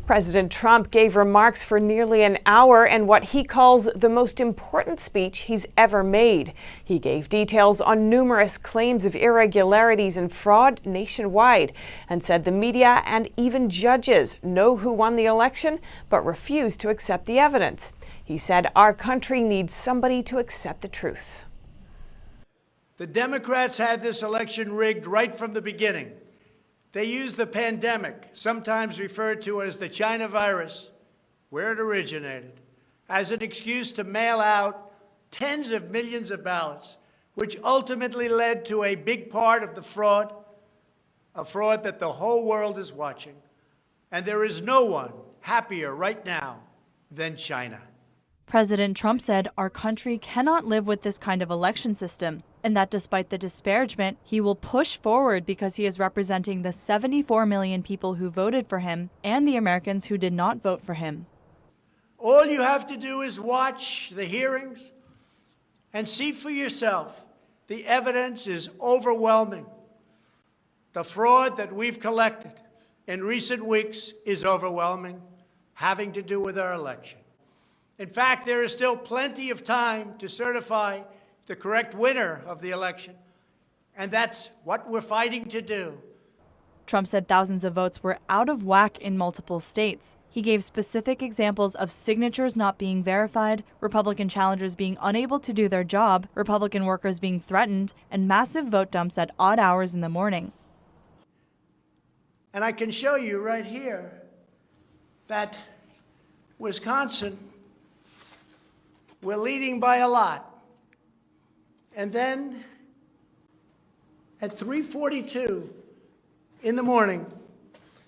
President Trump gave remarks for nearly an hour in what he calls the most important speech he's ever made. He gave details on numerous claims of irregularities and fraud nationwide and said the media and even judges know who won the election but refuse to accept the evidence. He said our country needs somebody to accept the truth. The Democrats had this election rigged right from the beginning. They used the pandemic, sometimes referred to as the China virus, where it originated, as an excuse to mail out tens of millions of ballots, which ultimately led to a big part of the fraud, a fraud that the whole world is watching. And there is no one happier right now than China. President Trump said our country cannot live with this kind of election system, and that despite the disparagement, he will push forward because he is representing the 74 million people who voted for him and the Americans who did not vote for him. All you have to do is watch the hearings and see for yourself. The evidence is overwhelming. The fraud that we've collected in recent weeks is overwhelming, having to do with our election. In fact, there is still plenty of time to certify the correct winner of the election, and that's what we're fighting to do. Trump said thousands of votes were out of whack in multiple states. He gave specific examples of signatures not being verified, Republican challengers being unable to do their job, Republican workers being threatened, and massive vote dumps at odd hours in the morning. And I can show you right here that Wisconsin, we're leading by a lot. And then at 3:42 in the morning,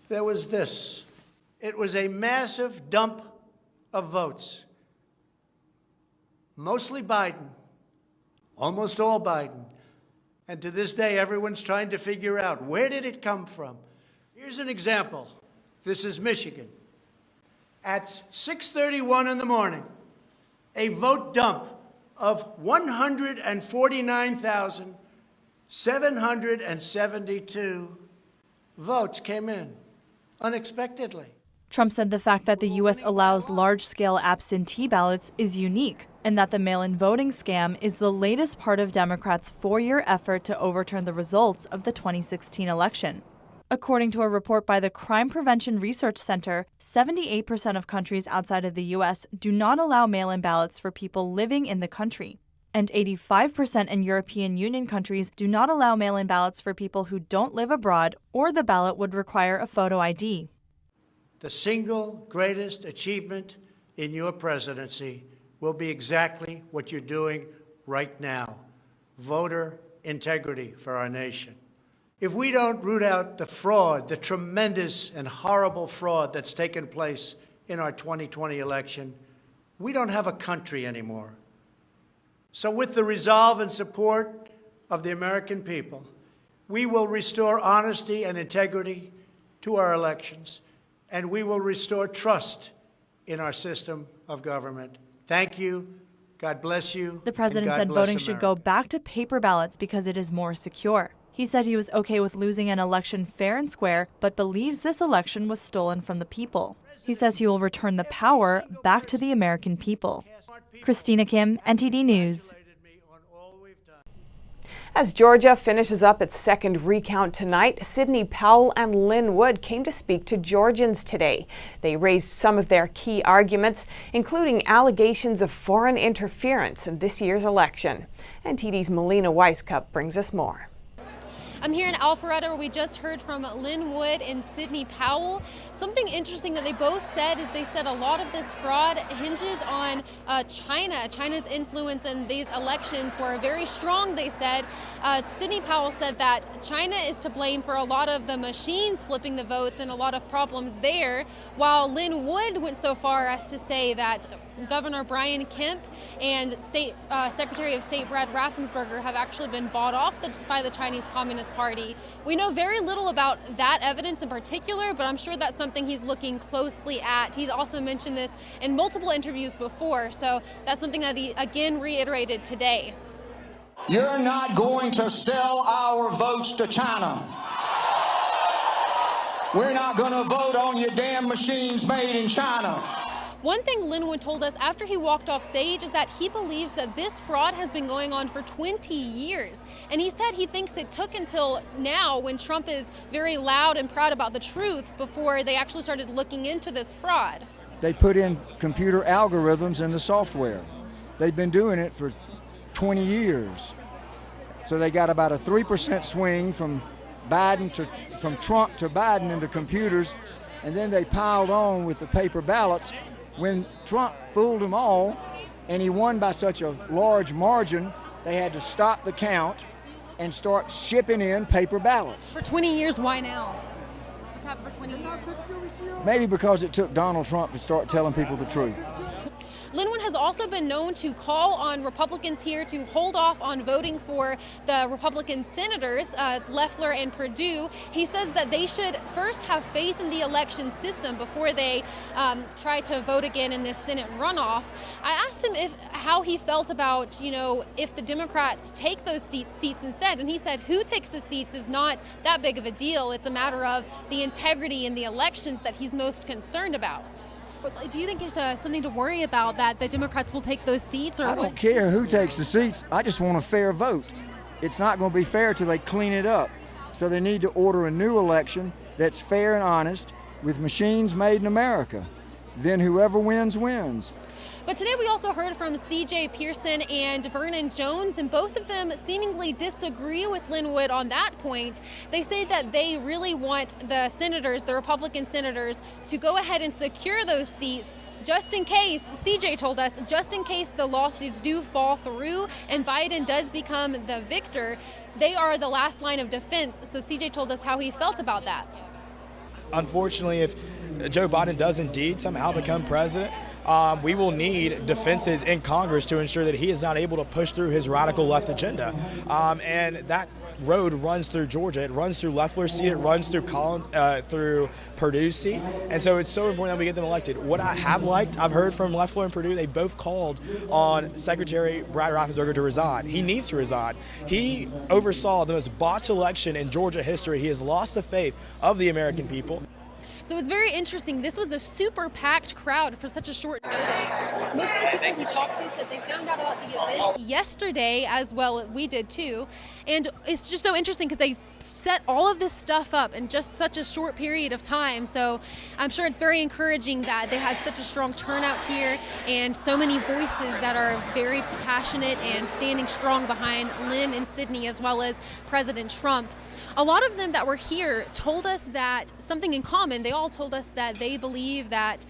there was this. It was a massive dump of votes. Mostly Biden, almost all Biden. And to this day, everyone's trying to figure out, where did it come from? Here's an example. This is Michigan. At 6:31 in the morning, a vote dump of 149,772 votes came in unexpectedly. Trump said the fact that the U.S. allows large-scale absentee ballots is unique, and that the mail-in voting scam is the latest part of Democrats' 4-year effort to overturn the results of the 2016 election. According to a report by the Crime Prevention Research Center, 78% of countries outside of the U.S. do not allow mail-in ballots for people living in the country. And 85% in European Union countries do not allow mail-in ballots for people who don't live abroad or the ballot would require a photo ID. The single greatest achievement in your presidency will be exactly what you're doing right now, voter integrity for our nation. If we don't root out the fraud, the tremendous and horrible fraud that's taken place in our 2020 election, we don't have a country anymore. So with the resolve and support of the American people, we will restore honesty and integrity to our elections, and we will restore trust in our system of government. Thank you. God bless you. The president said voting should go back to paper ballots because it is more secure. He said he was okay with losing an election fair and square, but believes this election was stolen from the people. He says he will return the power back to the American people. Christina Kim, NTD News. As Georgia finishes up its second recount tonight, Sidney Powell and Lin Wood came to speak to Georgians today. They raised some of their key arguments, including allegations of foreign interference in this year's election. NTD's Melina Weiskup brings us more. I'm here in Alpharetta where we just heard from Lin Wood and Sidney Powell. Something interesting that they both said is they said a lot of this fraud hinges on China. China's influence in these elections were very strong, they said. Sidney Powell said that China is to blame for a lot of the machines flipping the votes and a lot of problems there, while Lin Wood went so far as to say that Governor Brian Kemp and Secretary of State Brad Raffensperger have actually been bought off by the Chinese Communist Party. We know very little about that evidence in particular, but I'm sure that's something he's looking closely at. He's also mentioned this in multiple interviews before, so that's something that he again reiterated today. You're not going to sell our votes to China. We're not going to vote on your damn machines made in China. One thing Lin Wood told us after he walked off stage is that he believes that this fraud has been going on for 20 years. And he said he thinks it took until now, when Trump is very loud and proud about the truth, before they actually started looking into this fraud. They put in computer algorithms in the software. They've been doing it for 20 years. So they got about a 3% swing from Trump to Biden in the computers, and then they piled on with the paper ballots. When Trump fooled them all and he won by such a large margin, they had to stop the count and start shipping in paper ballots. For 20 years, why now? What's happened for 20 years? Maybe because it took Donald Trump to start telling people the truth. Lin Wood has also been known to call on Republicans here to hold off on voting for the Republican senators, Loeffler and Perdue. He says that they should first have faith in the election system before they try to vote again in this Senate runoff. I asked him how he felt about, if the Democrats take those seats instead, and he said who takes the seats is not that big of a deal. It's a matter of the integrity in the elections that he's most concerned about. Do you think there's something to worry about, that the Democrats will take those seats? Or I don't care who takes the seats. I just want a fair vote. It's not going to be fair till they clean it up. So they need to order a new election that's fair and honest with machines made in America. Then whoever wins, wins. But today we also heard from C.J. Pearson and Vernon Jones, and both of them seemingly disagree with Lin Wood on that point. They say that they really want the senators, the Republican senators, to go ahead and secure those seats just in case, C.J. told us, just in case the lawsuits do fall through and Biden does become the victor. They are the last line of defense. So C.J. told us how he felt about that. Unfortunately, if Joe Biden does indeed somehow become president, we will need defenses in Congress to ensure that he is not able to push through his radical left agenda. And that road runs through Georgia. It runs through Loeffler's seat. It runs through through Perdue's seat. And so it's so important that we get them elected. What I have liked, I've heard from Loeffler and Perdue, they both called on Secretary Brad Raffensperger to resign. He needs to resign. He oversaw the most botched election in Georgia history. He has lost the faith of the American people. So it's very interesting. This was a super packed crowd for such a short notice. Most of the people we talked to said they found out about the event yesterday, as well we did too. And it's just so interesting because they set all of this stuff up in just such a short period of time. So I'm sure it's very encouraging that they had such a strong turnout here and so many voices that are very passionate and standing strong behind Lin and Sidney, as well as President Trump. A lot of them that were here told us that something in common. They all told us that they believe that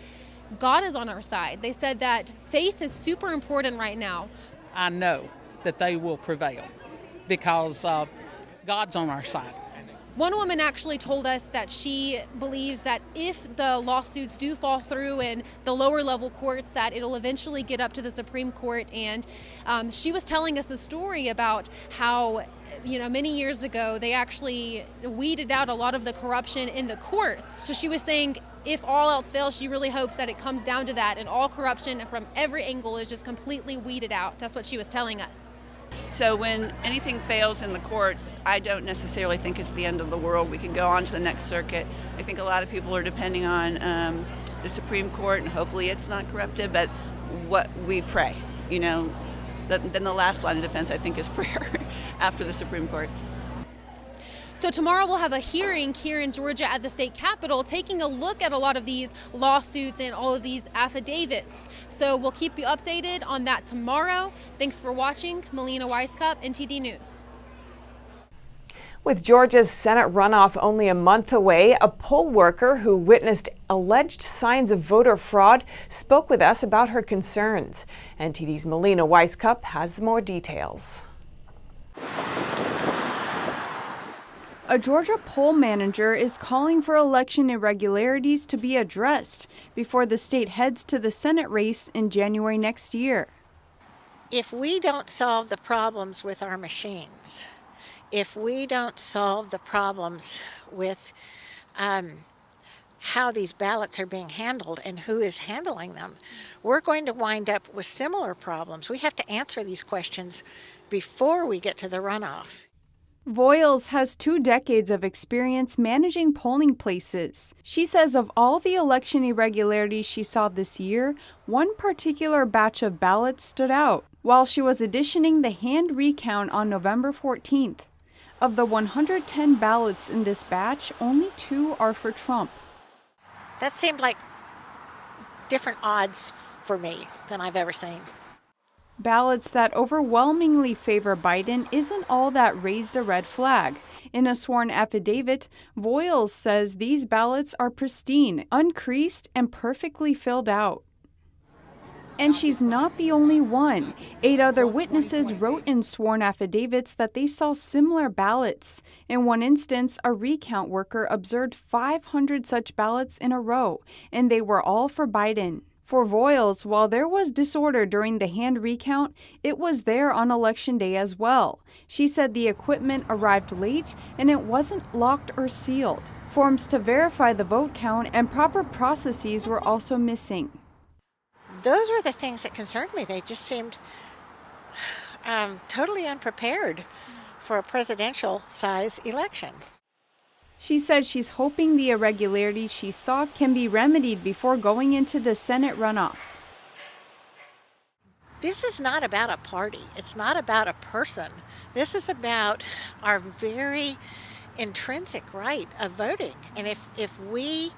God is on our side. They said that faith is super important right now. I know that they will prevail because God's on our side. One woman actually told us that she believes that if the lawsuits do fall through in the lower level courts, that it'll eventually get up to the Supreme Court. And she was telling us a story about how many years ago, they actually weeded out a lot of the corruption in the courts. So she was saying if all else fails, she really hopes that it comes down to that and all corruption from every angle is just completely weeded out. That's what she was telling us. So when anything fails in the courts, I don't necessarily think it's the end of the world. We can go on to the next circuit. I think a lot of people are depending on the Supreme Court, and hopefully it's not corrupted, but what we pray, then the last line of defense, I think, is prayer after the Supreme Court. So tomorrow we'll have a hearing here in Georgia at the state capitol, taking a look at a lot of these lawsuits and all of these affidavits. So we'll keep you updated on that tomorrow. Thanks for watching. Melina Weisskopf, NTD News. With Georgia's Senate runoff only a month away, a poll worker who witnessed alleged signs of voter fraud spoke with us about her concerns. NTD's Melina Weisskopf has more details. A Georgia poll manager is calling for election irregularities to be addressed before the state heads to the Senate race in January next year. If we don't solve the problems with our machines, if we don't solve the problems with how these ballots are being handled and who is handling them, we're going to wind up with similar problems. We have to answer these questions before we get to the runoff. Voiles has 2 decades of experience managing polling places. She says of all the election irregularities she saw this year, one particular batch of ballots stood out while she was editioning the hand recount on November 14th. Of the 110 ballots in this batch, only 2 are for Trump. That seemed like different odds for me than I've ever seen. Ballots that overwhelmingly favor Biden isn't all that raised a red flag. In a sworn affidavit, Voiles says these ballots are pristine, uncreased, and perfectly filled out. And she's not the only one. 8 other witnesses wrote in sworn affidavits that they saw similar ballots. In one instance, a recount worker observed 500 such ballots in a row, and they were all for Biden. For Voiles, while there was disorder during the hand recount, it was there on Election Day as well. She said the equipment arrived late and it wasn't locked or sealed. Forms to verify the vote count and proper processes were also missing. Those were the things that concerned me. They just seemed totally unprepared for a presidential-size election. She said she's hoping the irregularities she saw can be remedied before going into the Senate runoff. This is not about a party. It's not about a person. This is about our very intrinsic right of voting. And if we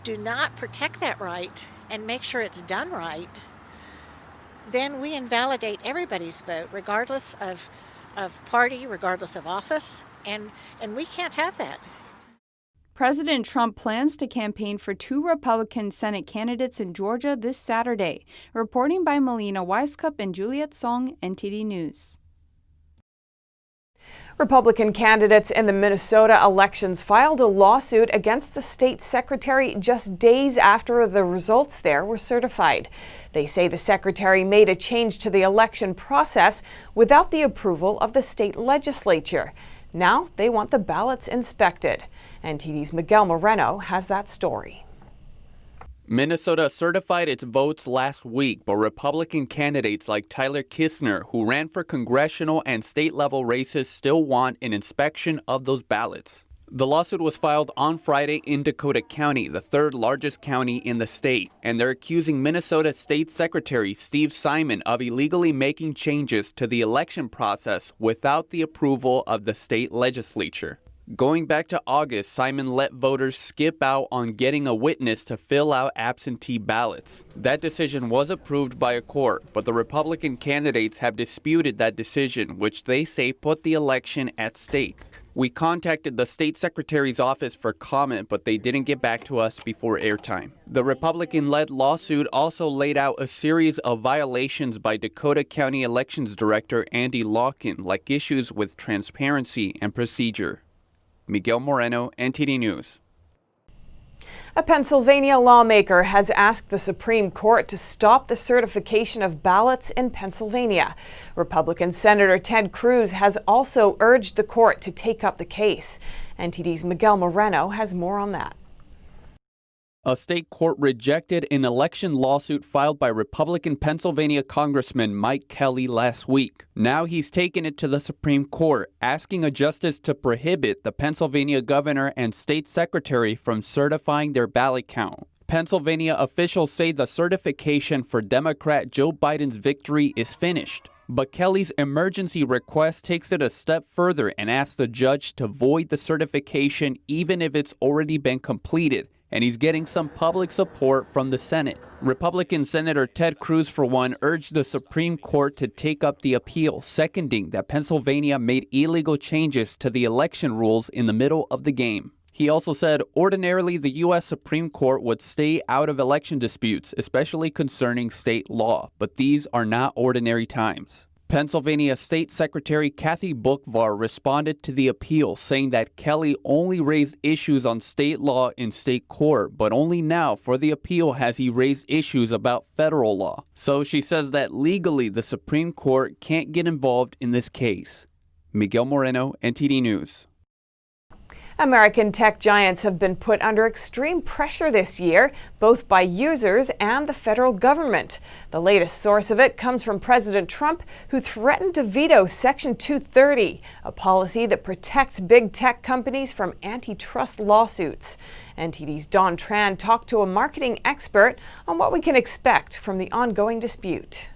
do not protect that right and make sure it's done right, then we invalidate everybody's vote, regardless of party, regardless of office, and we can't have that. President Trump plans to campaign for 2 Republican Senate candidates in Georgia this Saturday. Reporting by Melina Weiskup and Juliet Song, NTD News. Republican candidates in the Minnesota elections filed a lawsuit against the state secretary just days after the results there were certified. They say the secretary made a change to the election process without the approval of the state legislature. Now they want the ballots inspected. NTD's Miguel Moreno has that story. Minnesota certified its votes last week, but Republican candidates like Tyler Kistner, who ran for congressional and state-level races, still want an inspection of those ballots. The lawsuit was filed on Friday in Dakota County, the 3rd largest county in the state, and they're accusing Minnesota State Secretary Steve Simon of illegally making changes to the election process without the approval of the state legislature. Going back to August, Simon let voters skip out on getting a witness to fill out absentee ballots. That decision was approved by a court, but the Republican candidates have disputed that decision, which they say put the election at stake. We contacted the state secretary's office for comment, but they didn't get back to us before airtime. The Republican-led lawsuit also laid out a series of violations by Dakota County Elections Director Andy Lawkin, like issues with transparency and procedure. Miguel Moreno, NTD News. A Pennsylvania lawmaker has asked the Supreme Court to stop the certification of ballots in Pennsylvania. Republican Senator Ted Cruz has also urged the court to take up the case. NTD's Miguel Moreno has more on that. A state court rejected an election lawsuit filed by Republican Pennsylvania Congressman Mike Kelly last week. Now he's taken it to the Supreme Court, asking a justice to prohibit the Pennsylvania governor and state secretary from certifying their ballot count. Pennsylvania officials say the certification for Democrat Joe Biden's victory is finished. But Kelly's emergency request takes it a step further and asks the judge to void the certification even if it's already been completed. And he's getting some public support from the Senate. Republican Senator Ted Cruz, for one, urged the Supreme Court to take up the appeal, seconding that Pennsylvania made illegal changes to the election rules in the middle of the game. He also said ordinarily the U.S. Supreme Court would stay out of election disputes, especially concerning state law, but these are not ordinary times. Pennsylvania State Secretary Kathy Boockvar responded to the appeal, saying that Kelly only raised issues on state law in state court, but only now for the appeal has he raised issues about federal law. So she says that legally the Supreme Court can't get involved in this case. Miguel Moreno, NTD News. American tech giants have been put under extreme pressure this year, both by users and the federal government. The latest source of it comes from President Trump, who threatened to veto Section 230, a policy that protects big tech companies from antitrust lawsuits. NTD's Don Tran talked to a marketing expert on what we can expect from the ongoing dispute.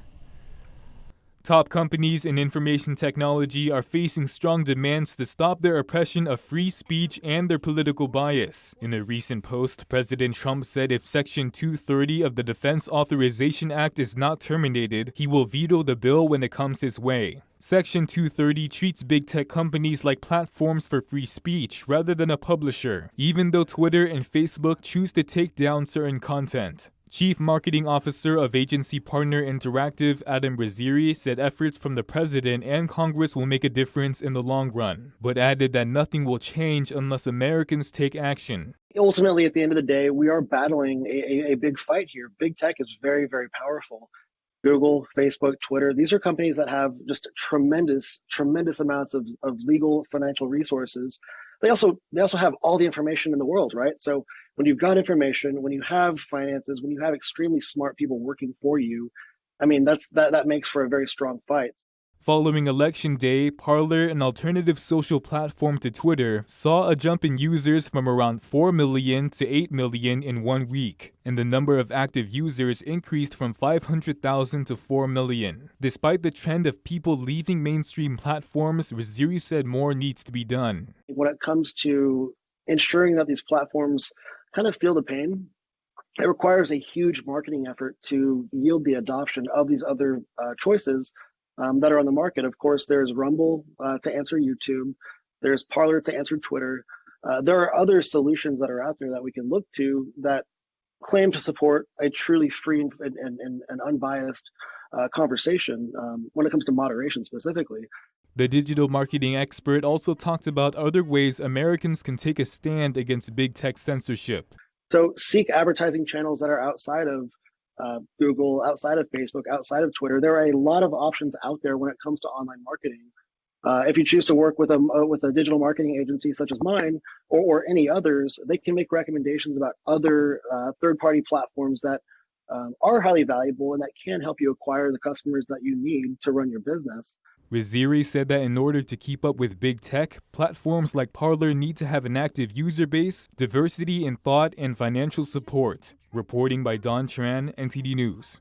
Top companies in information technology are facing strong demands to stop their oppression of free speech and their political bias. In a recent post, President Trump said if Section 230 of the Defense Authorization Act is not terminated, he will veto the bill when it comes his way. Section 230 treats big tech companies like platforms for free speech rather than a publisher, even though Twitter and Facebook choose to take down certain content. Chief Marketing Officer of agency partner Interactive, Adam Raziri, said efforts from the president and Congress will make a difference in the long run, but added that nothing will change unless Americans take action. Ultimately, at the end of the day, we are battling a big fight here. Big tech is very, very powerful. Google, Facebook, Twitter, these are companies that have just tremendous amounts of legal financial resources. They also have all the information in the world, right? So when you've got information, when you have finances, when you have extremely smart people working for you, I mean, that makes for a very strong fight. Following Election Day, Parler, an alternative social platform to Twitter, saw a jump in users from around 4 million to 8 million in 1 week, and the number of active users increased from 500,000 to 4 million. Despite the trend of people leaving mainstream platforms, Raziri said more needs to be done. When it comes to ensuring that these platforms kind of feel the pain, it requires a huge marketing effort to yield the adoption of these other choices that are on the market. Of course, there's Rumble to answer YouTube. There's Parler to answer Twitter. There are other solutions that are out there that we can look to that claim to support a truly free and unbiased conversation when it comes to moderation specifically. The digital marketing expert also talked about other ways Americans can take a stand against big tech censorship. So seek advertising channels that are outside of Google, outside of Facebook, outside of Twitter. There are a lot of options out there when it comes to online marketing. If you choose to work with a digital marketing agency such as mine or any others, they can make recommendations about other third-party platforms that are highly valuable and that can help you acquire the customers that you need to run your business. Raziri said that in order to keep up with big tech, platforms like Parler need to have an active user base, diversity in thought, and financial support. Reporting by Don Tran, NTD News.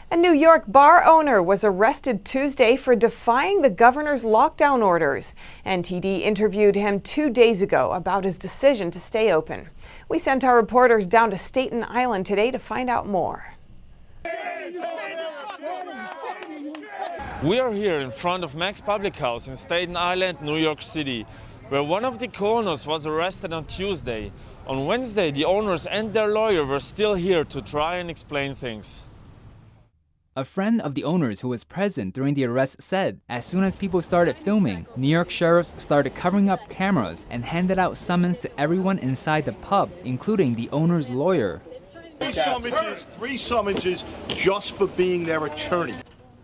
A New York bar owner was arrested Tuesday for defying the governor's lockdown orders. NTD interviewed him 2 days ago about his decision to stay open. We sent our reporters down to Staten Island today to find out more. We are here in front of Mac's Public House in Staten Island, New York City, where one of the co-owners was arrested on Tuesday. On Wednesday, the owners and their lawyer were still here to try and explain things. A friend of the owners who was present during the arrest said, as soon as people started filming, New York sheriffs started covering up cameras and handed out summons to everyone inside the pub, including the owner's lawyer. Three summonses just for being their attorney.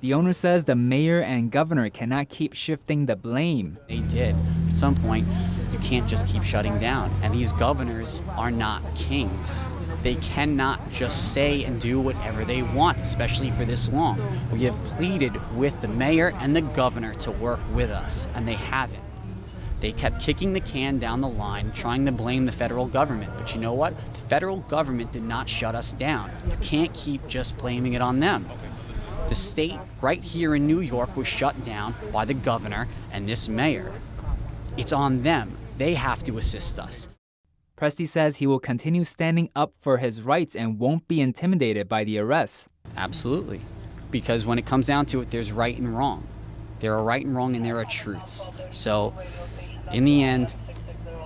The owner says the mayor and governor cannot keep shifting the blame. They did. At some point, you can't just keep shutting down. And these governors are not kings. They cannot just say and do whatever they want, especially for this long. We have pleaded with the mayor and the governor to work with us, and they haven't. They kept kicking the can down the line, trying to blame the federal government. But you know what? The federal government did not shut us down. You can't keep just blaming it on them. The state right here in New York was shut down by the governor and this mayor. It's on them. They have to assist us. Presti says he will continue standing up for his rights and won't be intimidated by the arrests. Absolutely. Because when it comes down to it, there's right and wrong. There are right and wrong and there are truths. So in the end,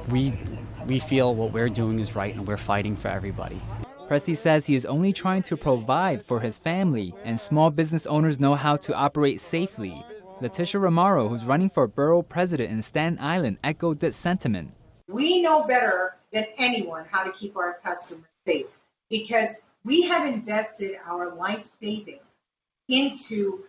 we feel what we're doing is right and we're fighting for everybody. Presti says he is only trying to provide for his family, and small business owners know how to operate safely. Letitia Romaro, who's running for borough president in Staten Island, echoed this sentiment. We know better than anyone how to keep our customers safe because we have invested our life savings into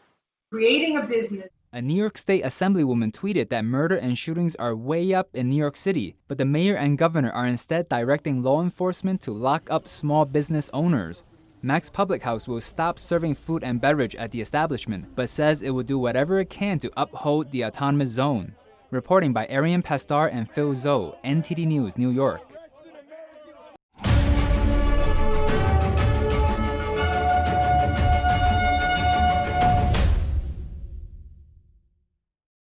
creating a business. A New York State Assemblywoman tweeted that murder and shootings are way up in New York City, but the mayor and governor are instead directing law enforcement to lock up small business owners. Mac's Public House will stop serving food and beverage at the establishment, but says it will do whatever it can to uphold the autonomous zone. Reporting by Arian Pastar and Phil Zoe, NTD News, New York.